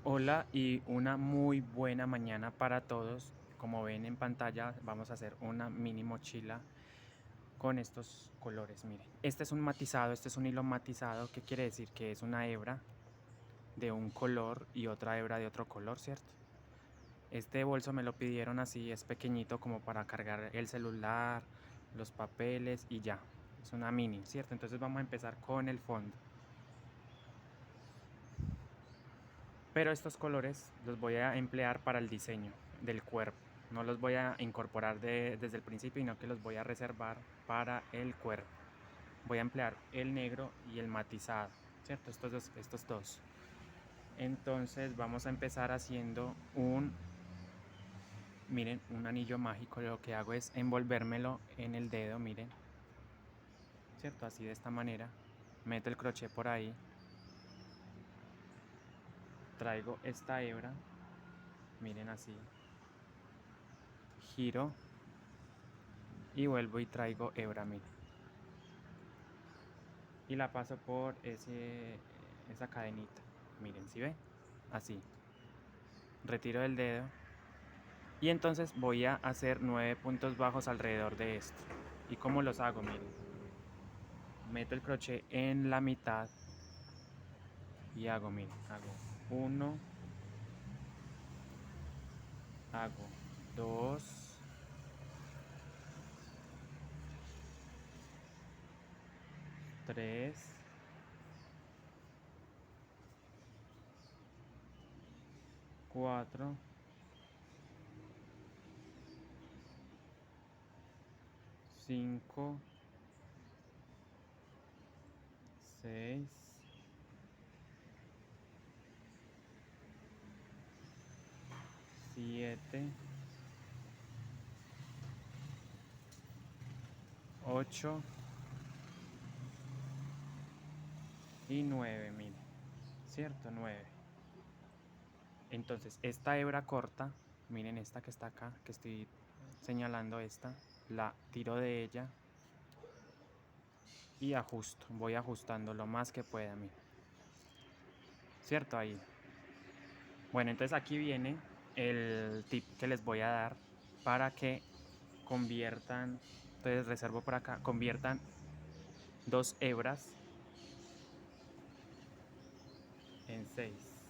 Hola y una muy buena mañana para todos. Como ven en pantalla, vamos a hacer una mini mochila con estos colores. Miren, este es un matizado, este es un hilo matizado, que quiere decir que es una hebra de un color y otra hebra de otro color, ¿cierto? Este bolso me lo pidieron así, es pequeñito como para cargar el celular, los papeles y ya. Es una mini, ¿cierto? Entonces vamos a empezar con el fondo. Pero estos colores los voy a emplear para el diseño del cuerpo. No los voy a incorporar desde el principio, sino que los voy a reservar para el cuerpo. Voy a emplear el negro y el matizado, ¿cierto? Estos dos. Entonces vamos a empezar haciendo miren, un anillo mágico. Lo que hago es envolvérmelo en el dedo, miren, ¿cierto? Así de esta manera. Meto el crochet por ahí. Traigo esta hebra, miren así. Giro y vuelvo y traigo hebra, miren. Y la paso por esa cadenita. Miren, ¿sí ven? Así. Retiro el dedo. Y entonces voy a hacer 9 puntos bajos alrededor de esto. ¿Y cómo los hago? Miren. Meto el crochet en la mitad y hago, miren, hago uno, hago dos, tres, cuatro, cinco, seis, siete, ocho y nueve, miren. ¿Cierto? Nueve. Entonces, esta hebra corta, miren esta que está acá, que estoy señalando esta, la tiro de ella y ajusto, voy ajustando lo más que pueda, miren. ¿Cierto? Ahí. Bueno, entonces aquí viene el tip que les voy a dar para que conviertan, entonces reservo por acá, conviertan dos hebras en seis.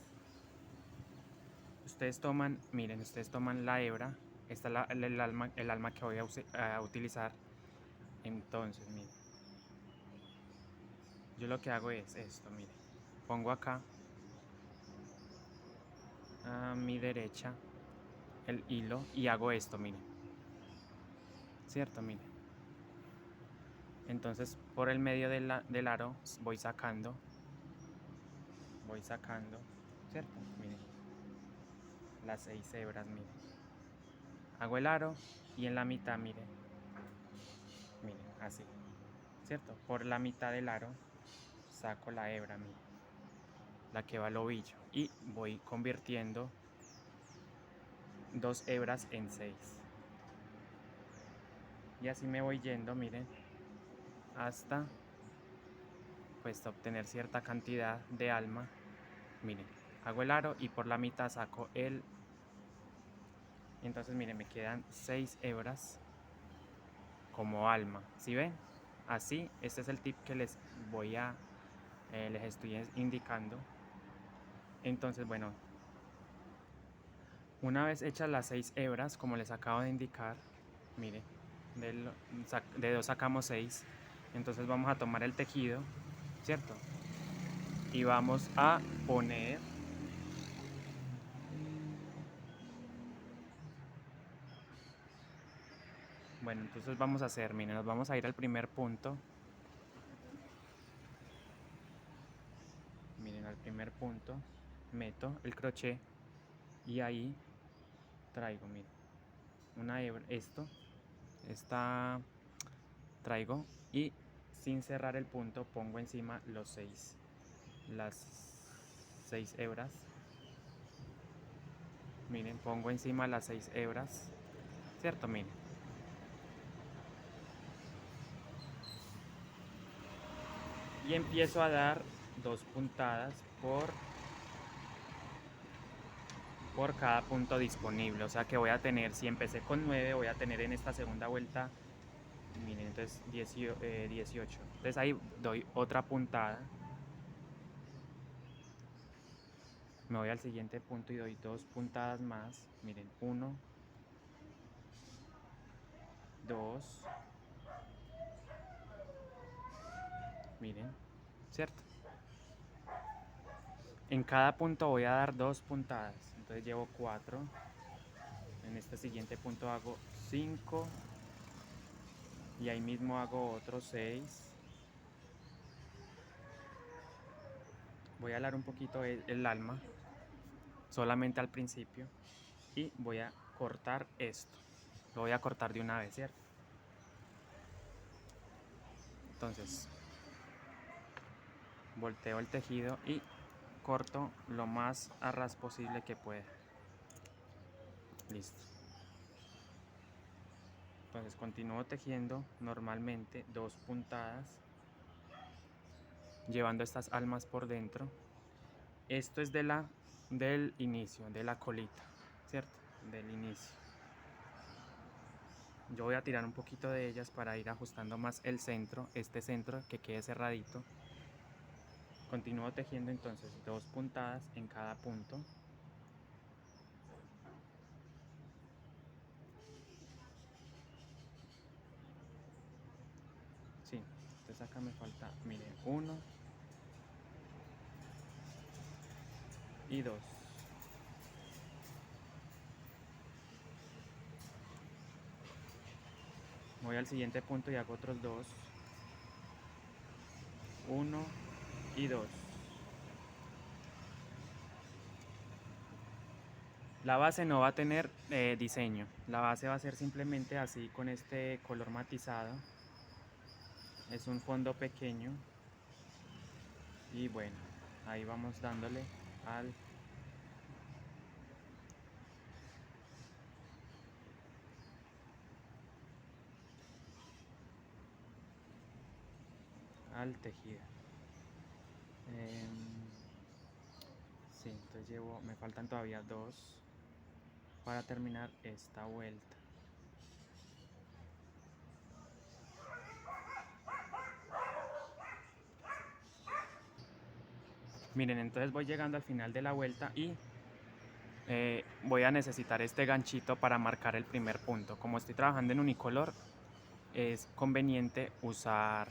Ustedes toman, miren, ustedes toman la hebra, esta es el alma que voy a utilizar. Entonces, miren, yo lo que hago es esto, miren, pongo acá a mi derecha el hilo y hago esto, miren, ¿cierto? Miren. Entonces, por el medio del aro voy sacando, ¿cierto? Miren, las 6 hebras, miren. Hago el aro y en la mitad, miren, así, ¿cierto? Por la mitad del aro saco la hebra, miren, la que va al ovillo y voy convirtiendo dos hebras en 6. Y así me voy yendo, miren, hasta pues obtener cierta cantidad de alma. Miren, hago el aro y por la mitad saco entonces miren, me quedan 6 hebras como alma, ¿sí ven? Así, este es el tip que les estoy indicando. Entonces, bueno, una vez hechas las 6 hebras, como les acabo de indicar, miren, de 2 sacamos 6. Entonces vamos a tomar el tejido, ¿cierto? Y vamos a poner, bueno, entonces vamos a hacer, miren, nos vamos a ir al primer punto. Miren, al primer punto meto el crochet y ahí traigo, miren, una hebra, esta traigo y sin cerrar el punto pongo encima las 6 hebras. Miren, pongo encima las 6 hebras, ¿cierto? Miren. Y empiezo a dar dos puntadas por cada punto disponible. O sea que voy a tener, si empecé con 9, voy a tener en esta segunda vuelta, miren, entonces 18. Entonces ahí doy otra puntada. Me voy al siguiente punto y doy 2 puntadas más. Miren, 1, 2. Miren, ¿cierto? En cada punto voy a dar 2 puntadas. Entonces llevo 4. En este siguiente punto hago 5. Y ahí mismo hago otros 6. Voy a alar un poquito el alma, solamente al principio. Y voy a cortar esto. Lo voy a cortar de una vez, ¿cierto? Entonces, volteo el tejido y corto lo más a ras posible que pueda. Listo. Entonces continúo tejiendo normalmente 2 puntadas, llevando estas almas por dentro. Esto es del inicio, de la colita, ¿cierto? Del inicio. Yo voy a tirar un poquito de ellas para ir ajustando más el centro, este centro que quede cerradito. Continúo tejiendo entonces 2 puntadas en cada punto. Sí, entonces acá me falta, miren, 1 y 2. Voy al siguiente punto y hago otros 2. 1 y 2. La base no va a tener diseño. La base va a ser simplemente así con este color matizado. Es un fondo pequeño. Y bueno, ahí vamos dándole al tejido. Sí, entonces me faltan todavía 2 para terminar esta vuelta. Miren, entonces voy llegando al final de la vuelta y voy a necesitar este ganchito para marcar el primer punto. Como estoy trabajando en unicolor, es conveniente usar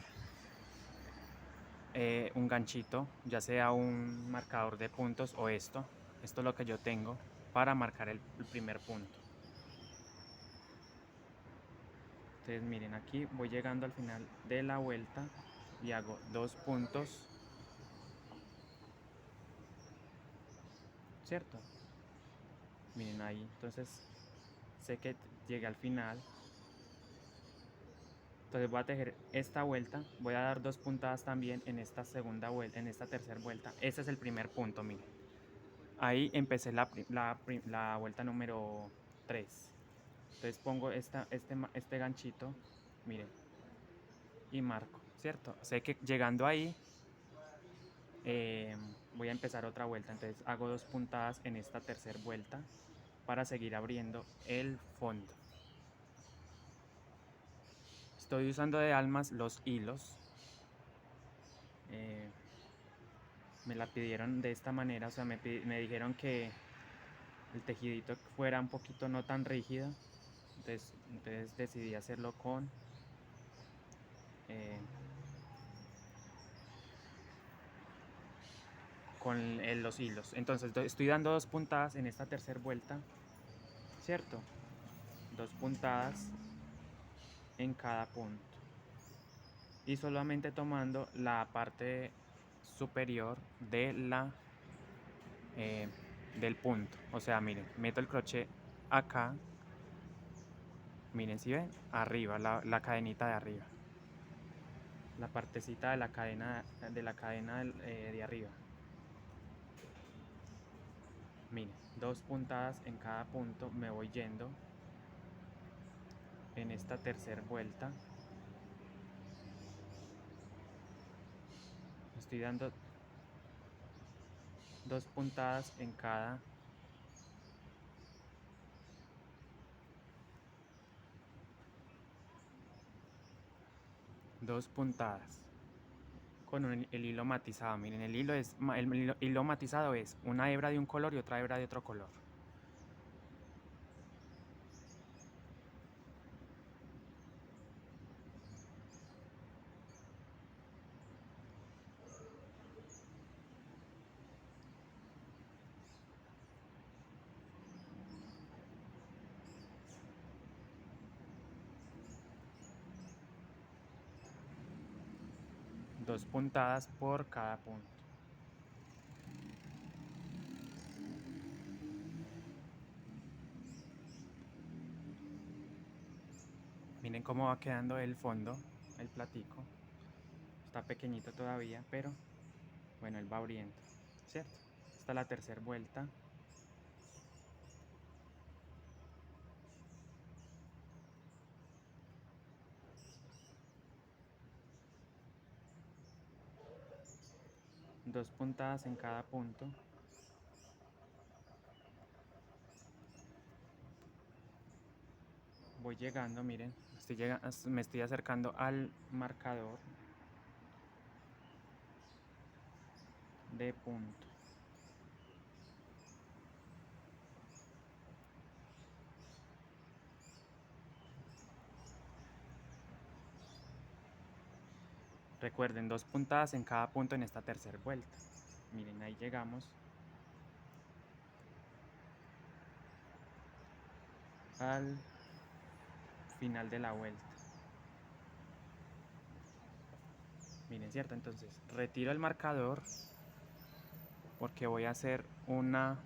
un ganchito, ya sea un marcador de puntos o esto. Esto es lo que yo tengo para marcar el primer punto. Entonces miren, aquí voy llegando al final de la vuelta y hago 2 puntos, ¿cierto? Miren ahí, entonces sé que llegué al final. Entonces voy a tejer esta vuelta, voy a dar 2 puntadas también en esta segunda vuelta, en esta tercera vuelta. Este es el primer punto, miren. Ahí empecé la vuelta número 3. Entonces pongo este ganchito, miren, y marco, ¿cierto? Sé que llegando ahí voy a empezar otra vuelta. Entonces hago 2 puntadas en esta tercera vuelta para seguir abriendo el fondo. Estoy usando de almas los hilos. Me la pidieron de esta manera, o sea, me dijeron que el tejidito fuera un poquito no tan rígido. Entonces decidí hacerlo eh, con los hilos. Entonces estoy dando 2 puntadas en esta tercera vuelta, ¿cierto? 2 puntadas en cada punto. Y solamente tomando la parte superior del punto. O sea, miren, meto el crochet acá. Miren, si ven, arriba, la cadenita de arriba. La partecita de la cadena de arriba. Miren, 2 puntadas en cada punto. Me voy yendo en esta tercera vuelta. Estoy dando 2 puntadas en cada 2 puntadas con el hilo matizado. Miren, el hilo matizado es una hebra de un color y otra hebra de otro color. Dos puntadas por cada punto. Miren cómo va quedando el fondo, el platico. Está pequeñito todavía, pero bueno, él va abriendo, ¿cierto? Esta es la tercera vuelta. Dos puntadas en cada punto. Voy llegando, miren, me estoy acercando al marcador de punto. Recuerden, dos puntadas en cada punto en esta tercera vuelta. Miren, ahí llegamos al final de la vuelta. Miren, ¿cierto? Entonces, retiro el marcador porque voy a hacer una...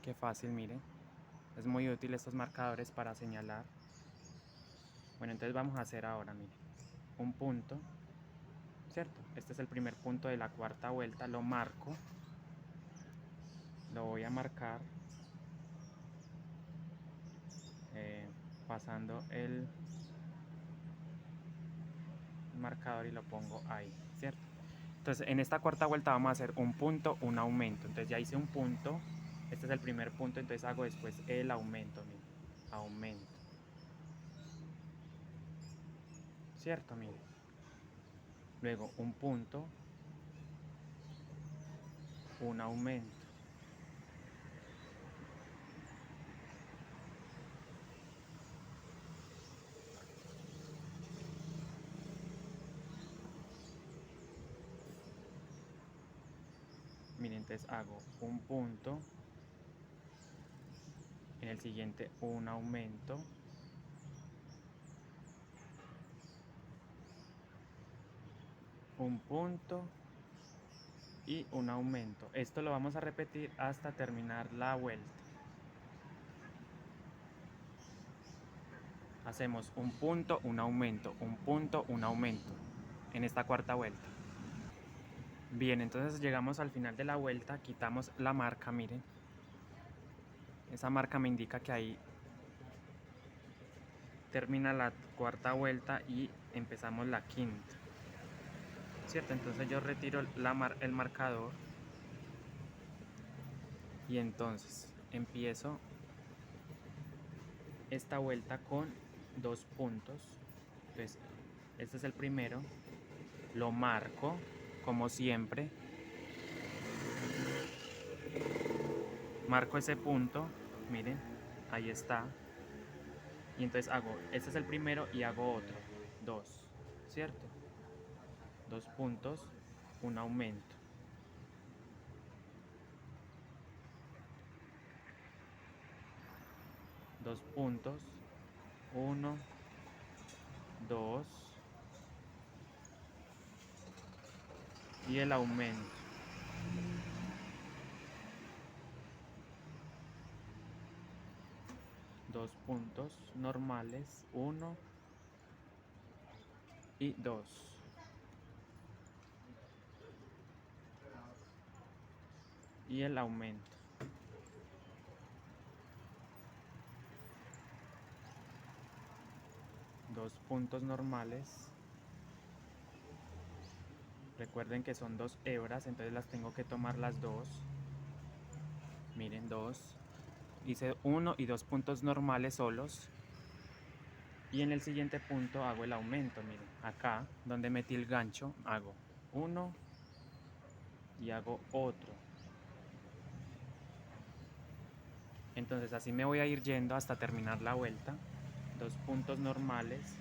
Qué fácil, miren. Es muy útil estos marcadores para señalar. Bueno, entonces vamos a hacer ahora, miren, un punto, ¿cierto? Este es el primer punto de la cuarta vuelta, lo marco, lo voy a marcar pasando el marcador y lo pongo ahí, ¿cierto? Entonces en esta cuarta vuelta vamos a hacer un punto, un aumento. Entonces ya hice un punto, este es el primer punto, entonces hago después el aumento, miren, aumento, ¿cierto? Miren, luego un punto, un aumento, miren, entonces hago un punto, en el siguiente un aumento, un punto y un aumento. Esto lo vamos a repetir hasta terminar la vuelta. Hacemos un punto, un aumento, un punto, un aumento en esta cuarta vuelta. Bien, entonces llegamos al final de la vuelta, quitamos la marca, miren. Esa marca me indica que ahí termina la cuarta vuelta y empezamos la quinta, ¿cierto? Entonces yo retiro el marcador y entonces empiezo esta vuelta con dos puntos. Entonces este es el primero, lo marco como siempre, marco ese punto, miren, ahí está, y entonces hago, este es el primero y hago otro, dos, ¿cierto? Dos puntos, un aumento, dos puntos, uno, dos, y el aumento, dos puntos normales, uno y dos, y el aumento, dos puntos normales. Recuerden que son dos hebras, entonces las tengo que tomar las dos. Miren, dos. Hice uno y dos puntos normales solos. Y en el siguiente punto hago el aumento, miren, acá donde metí el gancho hago uno y hago otro. Entonces así me voy a ir yendo hasta terminar la vuelta. 2 puntos normales.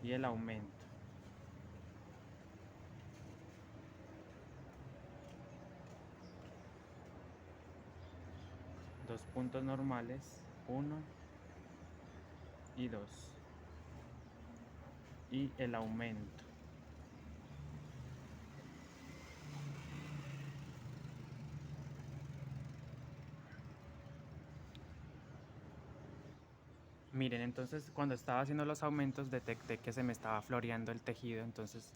Y el aumento. Dos puntos normales, 1 y 2. Y el aumento. Miren, entonces cuando estaba haciendo los aumentos detecté que se me estaba floreando el tejido, entonces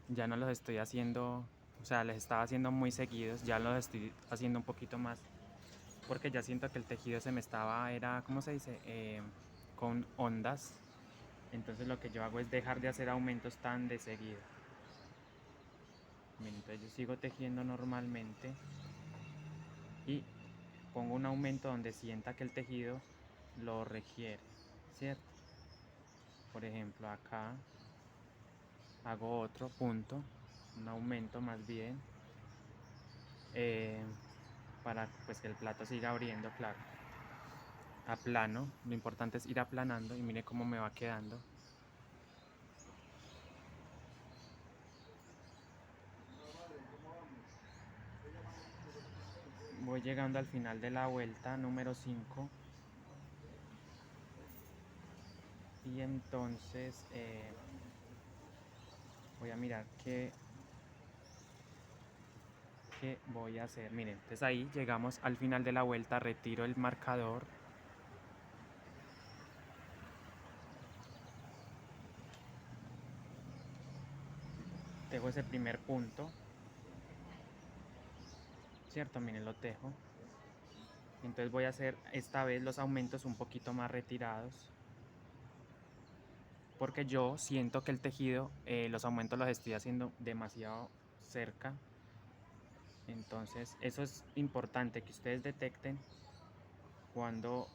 ya no los estoy haciendo, o sea, les estaba haciendo muy seguidos, ya los estoy haciendo un poquito más, porque ya siento que el tejido se me estaba, era, ¿cómo se dice? Con ondas. Entonces lo que yo hago es dejar de hacer aumentos tan de seguido. Miren, entonces yo sigo tejiendo normalmente y pongo un aumento donde sienta que el tejido lo requiere, ¿cierto? Por ejemplo, acá hago otro punto, un aumento más bien, para pues que el plato siga abriendo, claro. Aplano, lo importante es ir aplanando y mire cómo me va quedando. Voy llegando al final de la vuelta número 5 y entonces voy a mirar qué voy a hacer. Miren, entonces ahí llegamos al final de la vuelta, retiro el marcador. Tejo ese primer punto, ¿cierto? Miren, lo tejo. Entonces voy a hacer esta vez los aumentos un poquito más retirados, porque yo siento que el tejido, los aumentos los estoy haciendo demasiado cerca. Entonces eso es importante que ustedes detecten cuando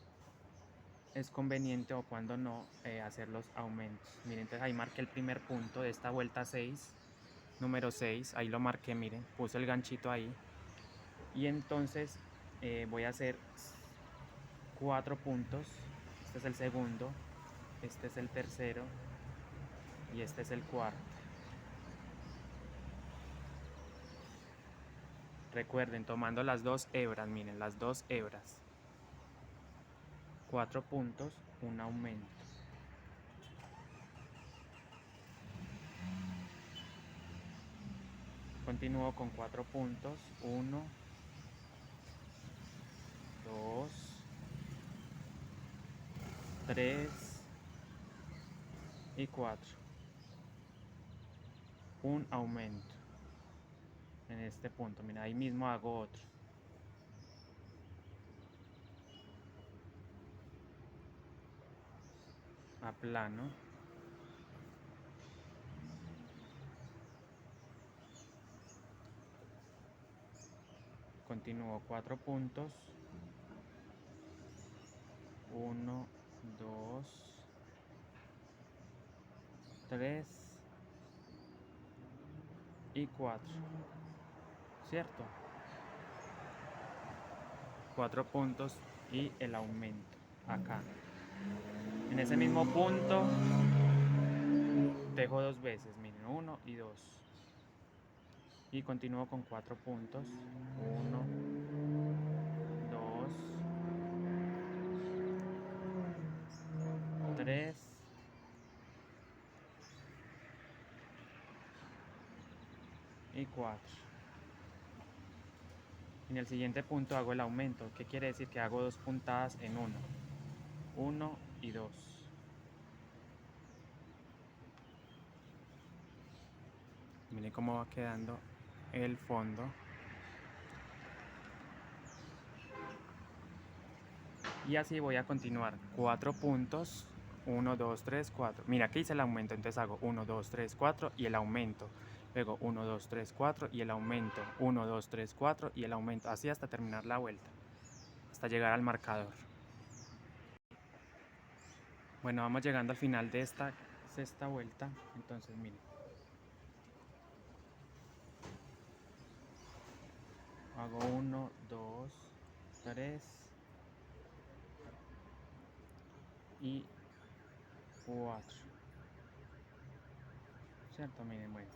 es conveniente o cuando no hacer los aumentos. Miren, entonces ahí marqué el primer punto de esta vuelta 6, número 6, ahí lo marqué, miren, puse el ganchito ahí. Y entonces voy a hacer 4 puntos. Este es el segundo, este es el tercero y este es el cuarto. Recuerden, tomando las 2 hebras, miren, las 2 hebras. 4 puntos, un aumento. Continúo con 4 puntos, 1, 2, 3 y 4. Un aumento en este punto. Mira, ahí mismo hago otro. Aplano. Continúo 4 puntos. 1, 2, 3 y 4. ¿Cierto? 4 puntos y el aumento acá. En ese mismo punto tejo 2 veces, miren, 1 y 2. Y continúo con 4 puntos. 1, 2, 3 y 4. En el siguiente punto hago el aumento. ¿Qué quiere decir? Que hago 2 puntadas en 1. 1 y 2. Miren cómo va quedando el fondo. Y así voy a continuar. 4 puntos. 1, 2, 3, 4. Mira, aquí hice el aumento. Entonces hago 1, 2, 3, 4 y el aumento. Luego 1, 2, 3, 4 y el aumento. 1, 2, 3, 4 y el aumento. Así hasta terminar la vuelta. hasta llegar al marcador. Bueno, vamos llegando al final de esta sexta vuelta, entonces miren. Hago 1, 2, 3 y 4. ¿Cierto? Miren, bueno,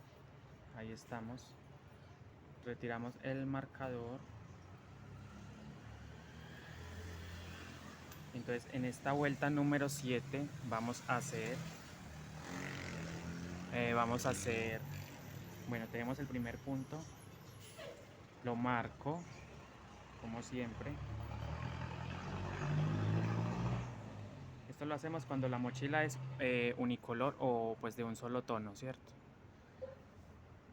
ahí estamos. Retiramos el marcador. Entonces en esta vuelta número 7 vamos a hacer, bueno, tenemos el primer punto, lo marco como siempre. Esto lo hacemos cuando la mochila es unicolor o pues de un solo tono, ¿cierto?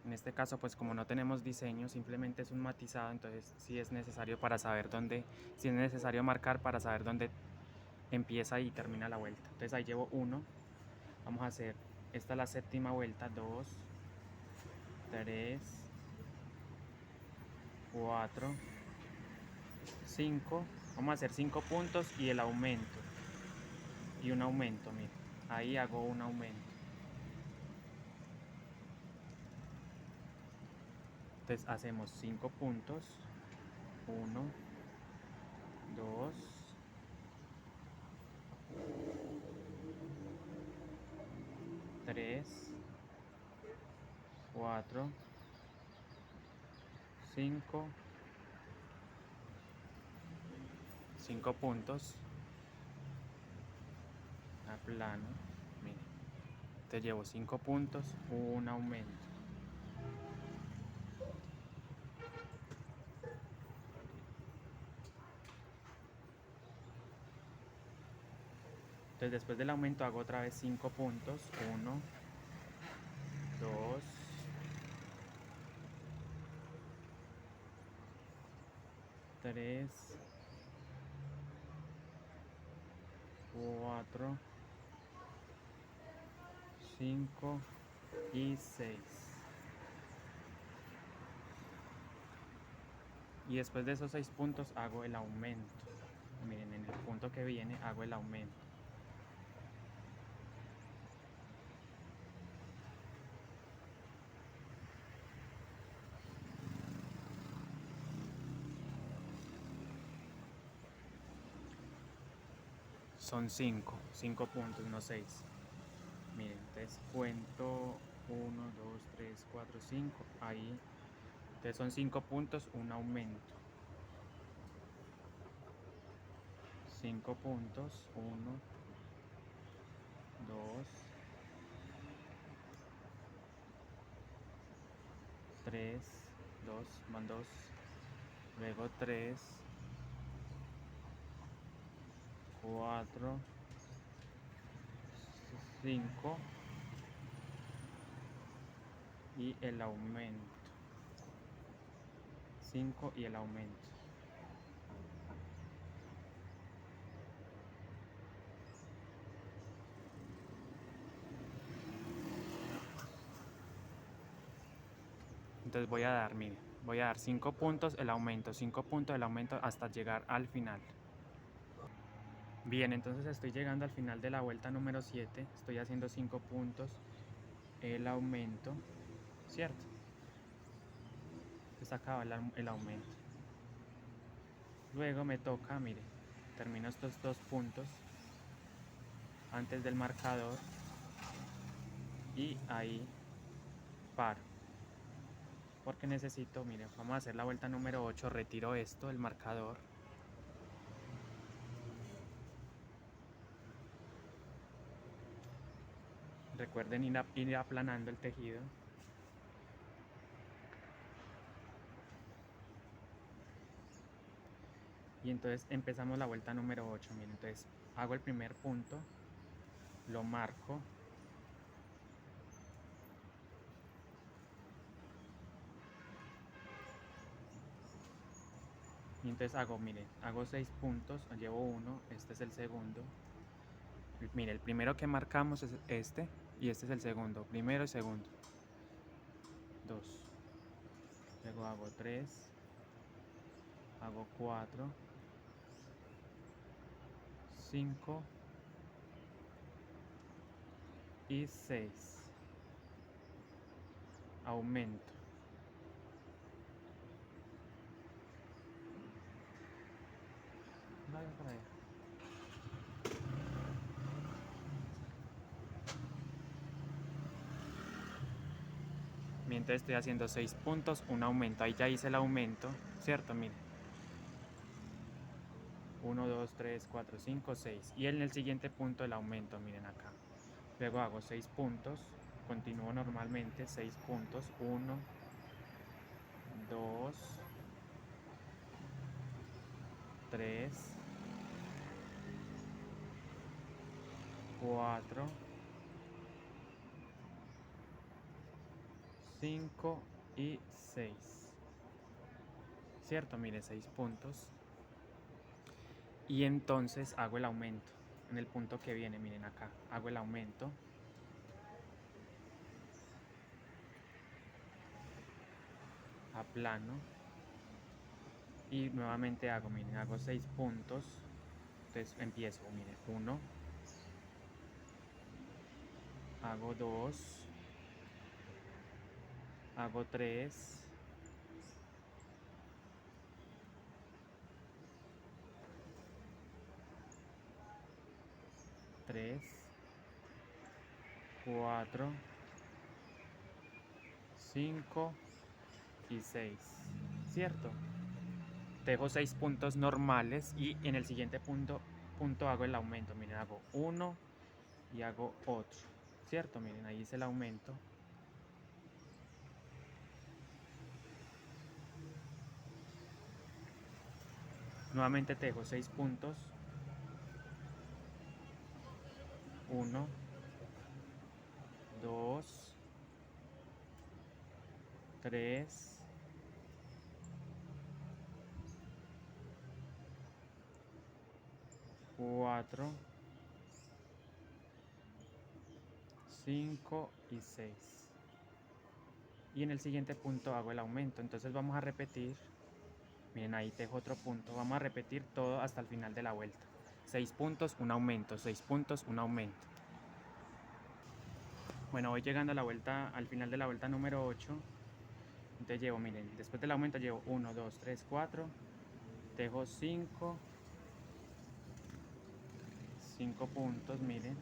En este caso, pues como no tenemos diseño, simplemente es un matizado, entonces sí es necesario para saber dónde, sí es necesario marcar para saber dónde empieza y termina la vuelta. Entonces ahí llevo 1, vamos a hacer, esta es la séptima vuelta, 2, 3, 4, 5, vamos a hacer 5 puntos y el aumento, y un aumento, miren, ahí hago un aumento. Entonces hacemos 5 puntos, 1, 2, 3, 4, 5, 5 puntos, a plano, miren, te llevo 5 puntos, un aumento. Entonces después del aumento hago otra vez 5 puntos, 1, 2, 3, 4, 5 y 6. Y después de esos 6 puntos hago el aumento. Miren, en el punto que viene hago el aumento. Son 5 puntos, no 6. Miren, entonces cuento 1, 2, 3, 4, 5. Ahí, entonces son 5 puntos, un aumento. 5 puntos, 1, 2, 3, 2, van 2, luego 3, 4, 5 y el aumento. 5 y el aumento. Entonces voy a dar, mire, voy a dar 5 puntos el aumento, 5 puntos el aumento hasta llegar al final. Bien, entonces estoy llegando al final de la vuelta número 7, estoy haciendo 5 puntos el aumento, ¿cierto? Entonces acaba el aumento. Luego me toca, mire, termino estos 2 puntos antes del marcador y ahí paro. Porque necesito, miren, vamos a hacer la vuelta número 8, retiro esto, el marcador. Recuerden ir aplanando el tejido. Y entonces empezamos la vuelta número 8, miren, entonces hago el primer punto, lo marco. Y entonces hago, miren, hago 6 puntos, llevo 1, este es el segundo. Mire, el primero que marcamos es este y este es el segundo, primero y segundo. 2. Luego hago 3, hago 4, 5 y 6. Aumento. Vaya por ahí. Mientras estoy haciendo 6 puntos, un aumento. Ahí ya hice el aumento, ¿cierto? Miren. 1, 2, 3, 4, 5, 6. Y en el siguiente punto el aumento, miren acá. Luego hago 6 puntos. Continúo normalmente, 6 puntos. 1, 2, 3, 4, 5 y 6. ¿Cierto? Mire, 6 puntos. Y entonces hago el aumento. En el punto que viene, miren acá. Hago el aumento. Aplano. Y nuevamente hago, miren, hago 6 puntos. Entonces empiezo, miren, 1. Hago 2. Hago 3. 3, 4, 5 y 6, ¿cierto? Dejo 6 puntos normales y en el siguiente punto hago el aumento. Miren, hago 1 y hago otro, ¿cierto? Miren, ahí hice el aumento. Nuevamente tejo 6 puntos. 1, 2, 3, 4, 5 y 6. Y en el siguiente punto hago el aumento. Entonces vamos a repetir. Miren, ahí tejo otro punto. Vamos a repetir todo hasta el final de la vuelta. 6 puntos, un aumento. 6 puntos, un aumento. Bueno, voy llegando a la vuelta, al final de la vuelta número 8. Entonces llevo, miren, después del aumento llevo 1, 2, 3, 4. Tejo 5 puntos, miren.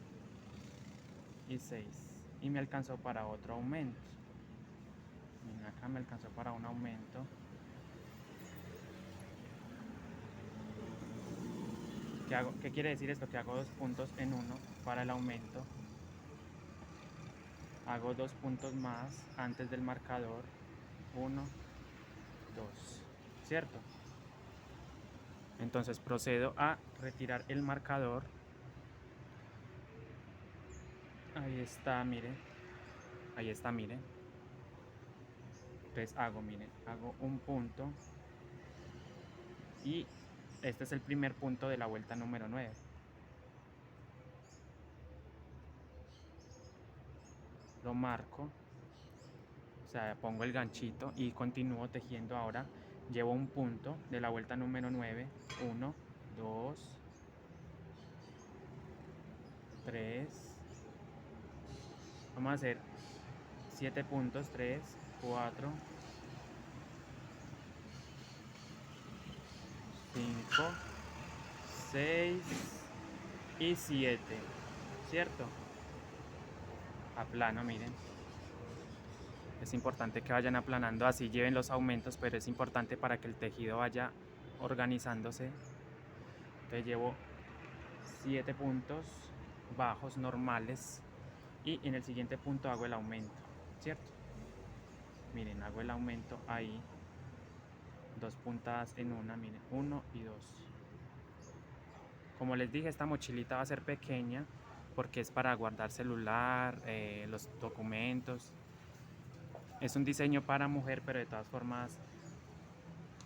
Y 6. Y me alcanzó para otro aumento. Miren, acá me alcanzó para un aumento. ¿Qué quiere decir esto? Que hago 2 puntos en 1 para el aumento. Hago 2 puntos más antes del marcador. 1, 2. ¿Cierto? Entonces procedo a retirar el marcador. Ahí está, miren. Ahí está, miren. Entonces hago, miren, hago un punto. Y este es el primer punto de la vuelta número 9. Lo marco. O sea, pongo el ganchito y continúo tejiendo ahora. Llevo un punto de la vuelta número 9. 1, 2, 3. Vamos a hacer 7 puntos. 3, 4, 5, 6 y 7. ¿Cierto? Aplano, miren. Es importante que vayan aplanando, así lleven los aumentos, pero es importante para que el tejido vaya organizándose. Entonces llevo 7 puntos bajos normales y en el siguiente punto hago el aumento, ¿cierto? Miren, hago el aumento ahí, 2 puntadas en una, miren, 1 y 2. Como les dije, esta mochilita va a ser pequeña porque es para guardar celular, los documentos. Es un diseño para mujer, pero de todas formas,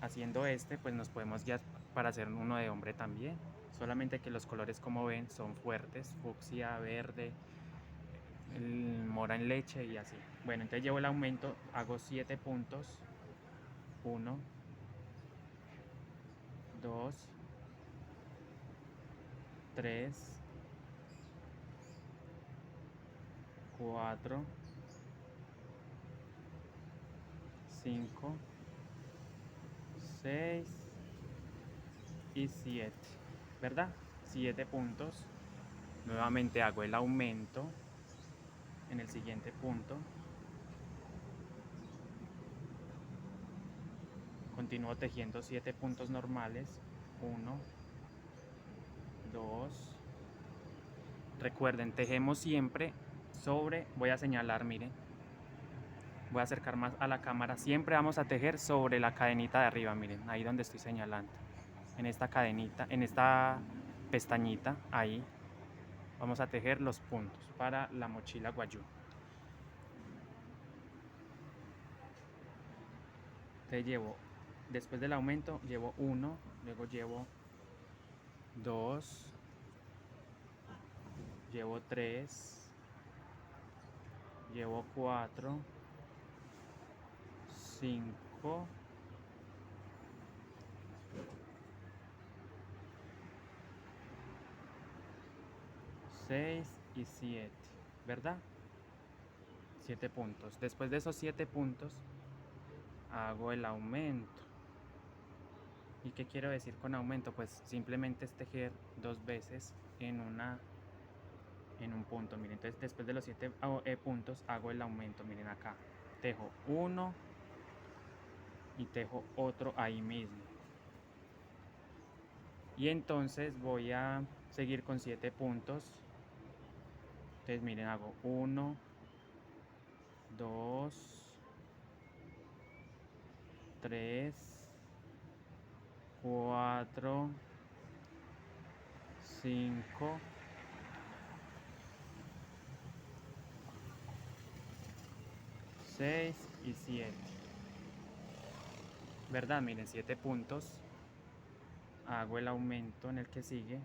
haciendo pues nos podemos guiar para hacer uno de hombre también. Solamente que los colores, como ven, son fuertes: fucsia, verde, el mora en leche y así. Bueno, entonces llevo el aumento, hago 7 puntos. 1, 2, 3, 4, 5, 6 y 7, ¿verdad? 7 puntos. Nuevamente hago el aumento en el siguiente punto. Continúo tejiendo 7 puntos normales. 1, 2. Recuerden, tejemos siempre sobre, voy a señalar, miren. Voy a acercar más a la cámara. Siempre vamos a tejer sobre la cadenita de arriba, miren, ahí donde estoy señalando. En esta cadenita, en esta pestañita, ahí vamos a tejer los puntos para la mochila Guayú. Entonces llevo, después del aumento, llevo 1, luego llevo 2, llevo 3, llevo 4, 5, 6 y 7, ¿verdad? 7 puntos. Después de esos 7 puntos, hago el aumento. ¿Y qué quiero decir con aumento? Pues simplemente es tejer 2 veces en un punto. Miren, entonces después de los 7 puntos hago el aumento. Miren acá, tejo uno y tejo otro ahí mismo. Y entonces voy a seguir con 7 puntos. Entonces miren, hago 1, 2, 3, 4, 5, 6 y 7. ¿Verdad? Miren, 7 puntos. Hago el aumento en el que sigue.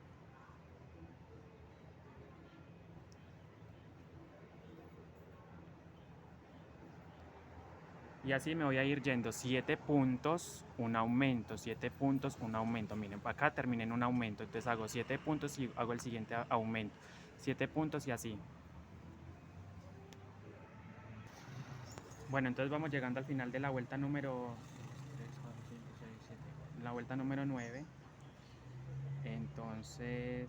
Y así me voy a ir yendo 7 puntos, un aumento, 7 puntos, un aumento. Miren, acá terminé en un aumento, entonces hago 7 puntos y hago el siguiente aumento. 7 puntos y así. Bueno, entonces vamos llegando al final de la vuelta número 3, 4, 5, 6, 7. La vuelta número 9. Entonces,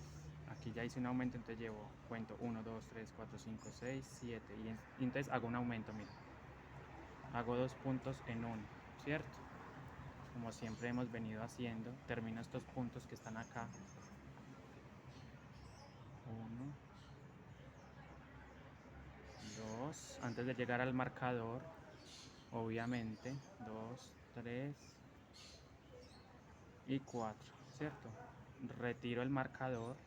aquí ya hice un aumento, entonces llevo, cuento 1, 2, 3, 4, 5, 6, 7. Y entonces hago un aumento, miren. Hago 2 puntos en uno, ¿cierto? Como siempre hemos venido haciendo. Termino estos puntos que están acá. 1, 2, antes de llegar al marcador, obviamente, 2, 3 y 4, ¿cierto? Retiro el marcador.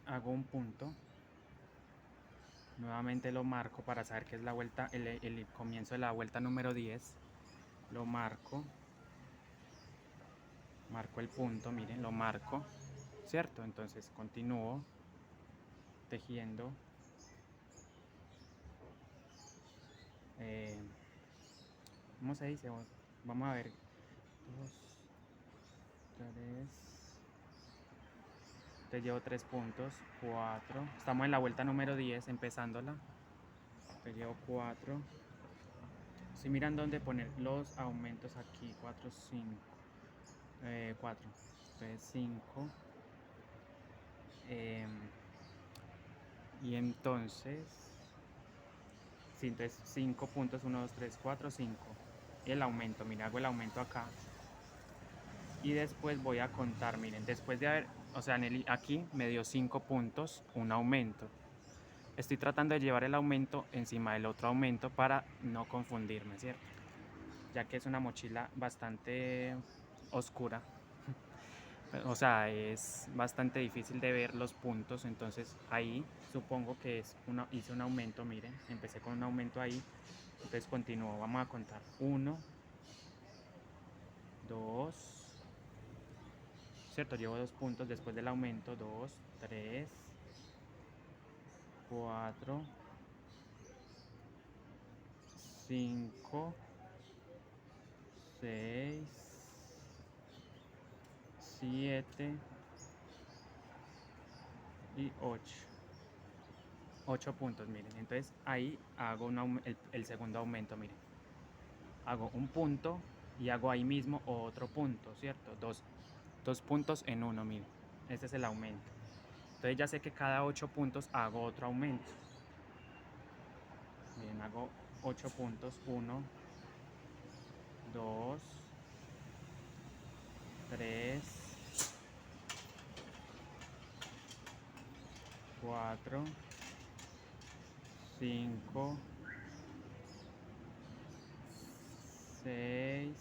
Hago un punto. Nuevamente lo marco para saber que es la vuelta, el comienzo de la vuelta número 10. Lo marco. Marco el punto, miren, lo marco, ¿cierto? Entonces continúo tejiendo. ¿Cómo se dice? Vamos a ver. 2, 3. Te llevo 3 puntos. 4. Estamos en la vuelta número 10, empezándola. Te llevo 4. Estoy mirando dónde poner los aumentos aquí. 4, 5. 4. Entonces 5. Y entonces, sí, entonces 5 puntos, 1, 2, 3, 4, 5. El aumento, mira, hago el aumento acá. Y después voy a contar, miren, después de haber, o sea, aquí me dio 5 puntos, un aumento. Estoy tratando de llevar el aumento encima del otro aumento para no confundirme, ¿cierto? Ya que es una mochila bastante oscura. O sea, es bastante difícil de ver los puntos, entonces ahí supongo que hice un aumento, miren, empecé con un aumento ahí, entonces continúo, vamos a contar, 1, 2, ¿cierto? Llevo 2 puntos después del aumento, 2, 3, 4, 5, 6, 7 y 8. 8 puntos, miren. Entonces ahí hago el segundo aumento, miren. Hago un punto y hago ahí mismo otro punto, ¿cierto? Dos puntos en uno, miren. Este es el aumento. Entonces ya sé que cada 8 puntos hago otro aumento. Miren, hago 8 puntos. 1, 2, 3, 4, 5, 6.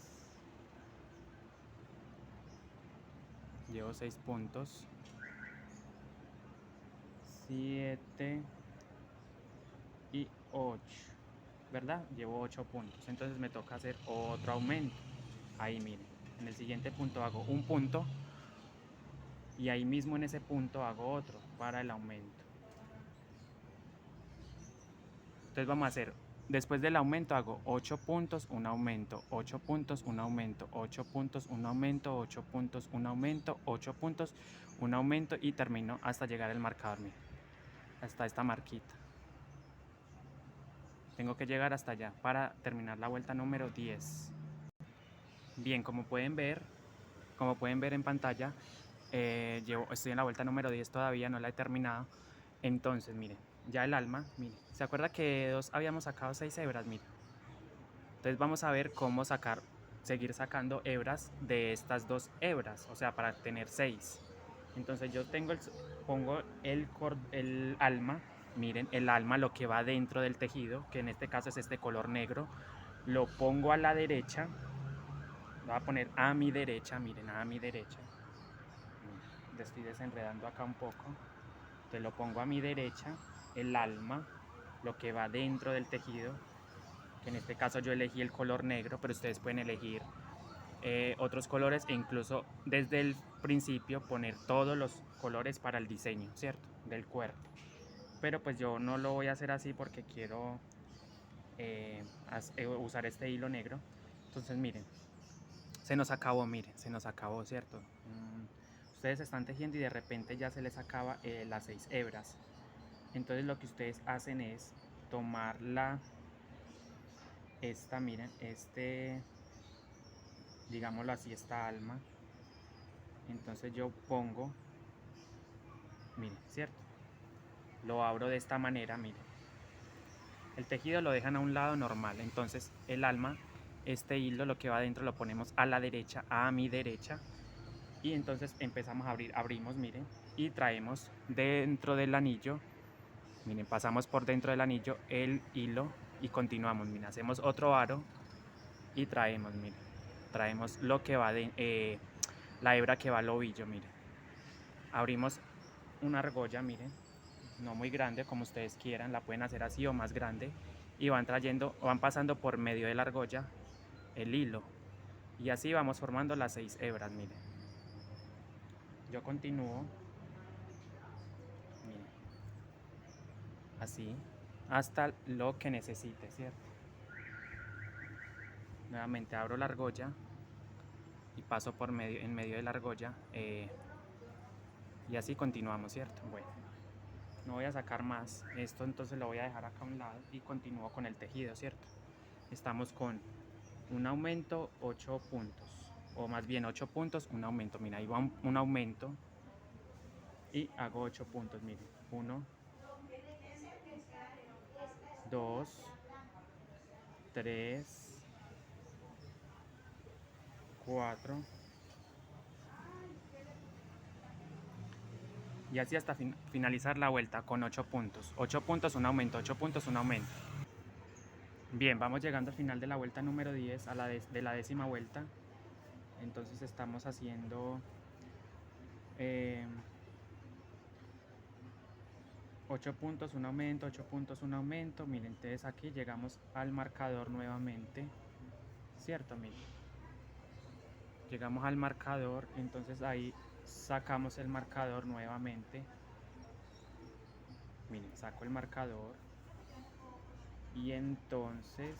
Llevo 6 puntos. 7 y 8. ¿Verdad? Llevo 8 puntos. Entonces me toca hacer otro aumento. Ahí miren. En el siguiente punto hago un punto. Y ahí mismo en ese punto hago otro para el aumento. Entonces vamos a hacer, después del aumento hago 8 puntos, un aumento, 8 puntos, un aumento, 8 puntos, un aumento, 8 puntos, un aumento, 8 puntos, un aumento y termino hasta llegar al marcador, miren, hasta esta marquita. Tengo que llegar hasta allá para terminar la vuelta número 10. Bien, como pueden ver en pantalla, estoy en la vuelta número 10 todavía, no la he terminado. Entonces, miren, ya el alma, miren, ¿se acuerda que habíamos sacado 6 hebras? Miren. Entonces vamos a ver cómo seguir sacando hebras de estas 2 hebras, o sea, para tener 6. Entonces yo pongo el alma, miren, el alma, lo que va dentro del tejido, que en este caso es este color negro, lo pongo a la derecha, lo voy a poner a mi derecha, miren, a mi derecha. Estoy desenredando acá un poco. Entonces lo pongo a mi derecha, el alma, lo que va dentro del tejido, que en este caso yo elegí el color negro, pero ustedes pueden elegir otros colores e incluso desde el principio poner todos los colores para el diseño, ¿cierto? Del cuerpo. Pero pues yo no lo voy a hacer así porque quiero usar este hilo negro. Entonces miren, se nos acabó, miren, se nos acabó, ¿cierto? Ustedes están tejiendo y de repente ya se les acaba las 6 hebras. Entonces lo que ustedes hacen es tomar miren, digámoslo así, esta alma. Entonces yo pongo, miren, ¿cierto? Lo abro de esta manera, miren. El tejido lo dejan a un lado normal, entonces el alma, este hilo, lo que va adentro lo ponemos a la derecha, a mi derecha. Y entonces empezamos a abrimos, miren, y traemos dentro del anillo, miren, pasamos por dentro del anillo el hilo y continuamos, miren, hacemos otro aro y traemos, miren, traemos lo que va la hebra que va al ovillo, miren. Abrimos una argolla, miren, no muy grande, como ustedes quieran, la pueden hacer así o más grande, y van pasando por medio de la argolla el hilo, y así vamos formando las 6 hebras, miren. Yo continúo, miren, así, hasta lo que necesite, ¿cierto? Nuevamente abro la argolla y paso en medio de la argolla, y así continuamos, ¿cierto? Bueno, no voy a sacar más, esto entonces lo voy a dejar acá a un lado y continúo con el tejido, ¿cierto? Estamos con un aumento, 8 puntos, o más bien 8 puntos, un aumento. Mira, ahí va un aumento y hago 8 puntos, miren, 1, 2, 3, 4, y así hasta finalizar la vuelta con 8 puntos. 8 puntos, un aumento, 8 puntos, un aumento. Bien, vamos llegando al final de la vuelta número 10, a de la 10ª vuelta. Entonces estamos haciendo 8 puntos, un aumento, 8 puntos, un aumento. Miren, entonces aquí llegamos al marcador nuevamente, ¿cierto? Miren, llegamos al marcador, entonces ahí sacamos el marcador nuevamente. Miren, saco el marcador y entonces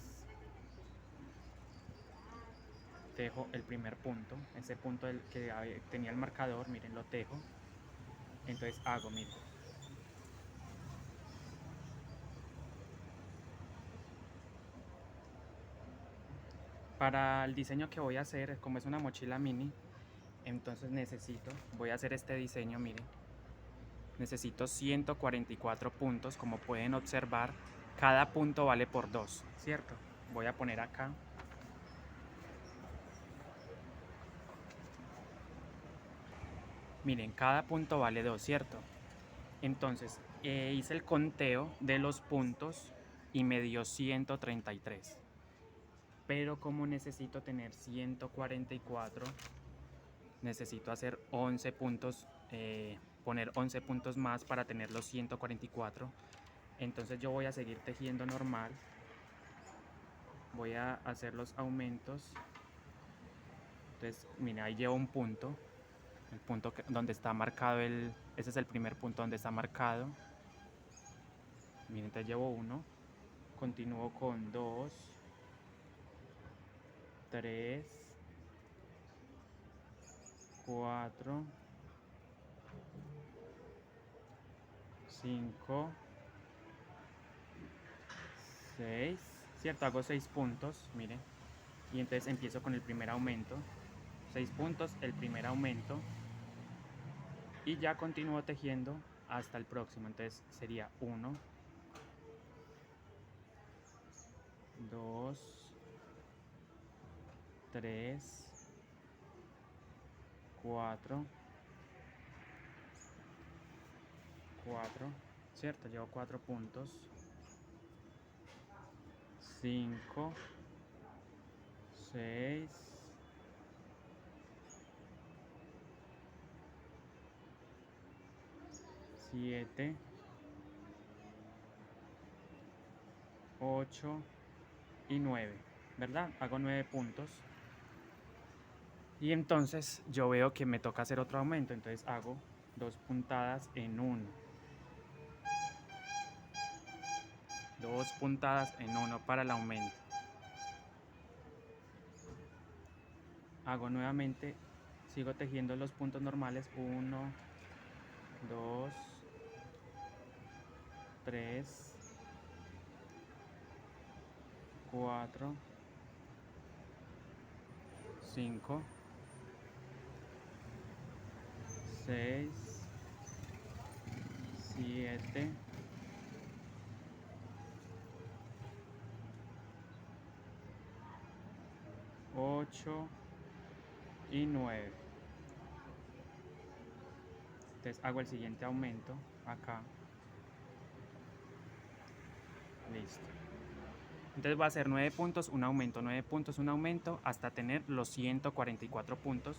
tejo el primer punto, ese punto que tenía el marcador, miren, lo tejo. Entonces hago, miren. Para el diseño que voy a hacer, como es una mochila mini, entonces voy a hacer este diseño, miren. Necesito 144 puntos, como pueden observar, cada punto vale por 2, ¿cierto? Voy a poner acá. Miren, cada punto vale 2, ¿cierto? Entonces, hice el conteo de los puntos y me dio 133. Pero como necesito tener 144, necesito hacer 11 puntos, poner 11 puntos más para tener los 144. Entonces yo voy a seguir tejiendo normal. Voy a hacer los aumentos. Entonces, mira, ahí llevo un punto. El punto donde está marcado ese es el primer punto donde está marcado. Miren, entonces llevo uno. Continúo con 2, 3, 4, 5, 6, ¿cierto? Hago 6 puntos, miren. Y entonces empiezo con el primer aumento. 6 puntos, el primer aumento. Y ya continúo tejiendo hasta el próximo. Entonces sería 1, 2, 3, 4, ¿cierto? Llevo 4 puntos. 5, 6, 7, 8 y 9, ¿verdad? Hago 9 puntos. Y entonces yo veo que me toca hacer otro aumento, entonces hago 2 puntadas en 1. 2 puntadas en 1 para el aumento. Hago nuevamente, sigo tejiendo los puntos normales, 1, 2, 3, 4, 5, 6, 7, 8 y 9. Entonces hago el siguiente aumento acá. Listo. Entonces voy a hacer 9 puntos, un aumento, 9 puntos, un aumento, hasta tener los 144 puntos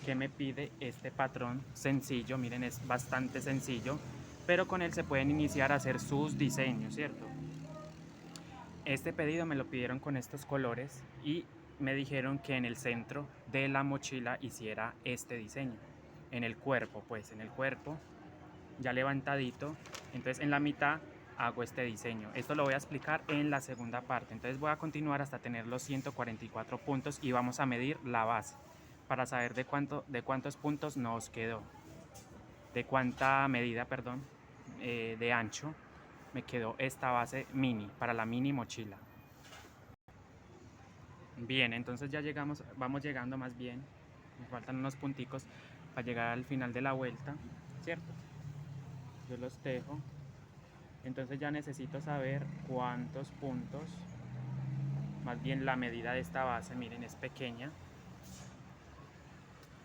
que me pide este patrón sencillo. Miren, es bastante sencillo, pero con él se pueden iniciar a hacer sus diseños, ¿cierto? Este pedido me lo pidieron con estos colores y me dijeron que en el centro de la mochila hiciera este diseño. En el cuerpo, pues, en el cuerpo, ya levantadito. Entonces en la mitad hago este diseño. Esto lo voy a explicar en la segunda parte. Entonces voy a continuar hasta tener los 144 puntos y vamos a medir la base para saber de cuántos puntos nos quedó. De cuánta medida, perdón, de ancho me quedó esta base mini, para la mini mochila. Bien, entonces ya llegamos, vamos llegando más bien. Me faltan unos punticos para llegar al final de la vuelta, ¿cierto? Yo los tejo. Entonces ya necesito saber cuántos puntos, más bien la medida de esta base, miren, es pequeña,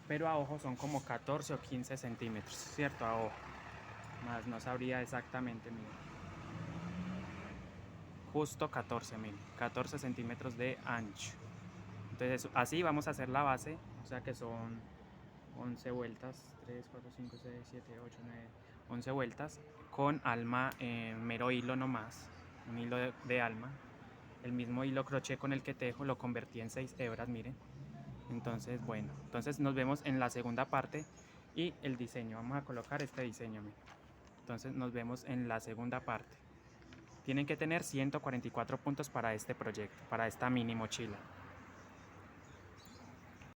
pero a ojo son como 14 o 15 centímetros, ¿cierto? A ojo, más no sabría exactamente, miren. Justo 14, miren, 14 centímetros de ancho. Entonces así vamos a hacer la base, o sea que son 11 vueltas, 3, 4, 5, 6, 7, 8, 9, 11 vueltas con alma, mero hilo nomás, un hilo de alma. El mismo hilo crochet con el que tejo lo convertí en 6 hebras, miren. Entonces, bueno, entonces nos vemos en la segunda parte y el diseño. Vamos a colocar este diseño, miren. Entonces nos vemos en la segunda parte. Tienen que tener 144 puntos para este proyecto, para esta mini mochila.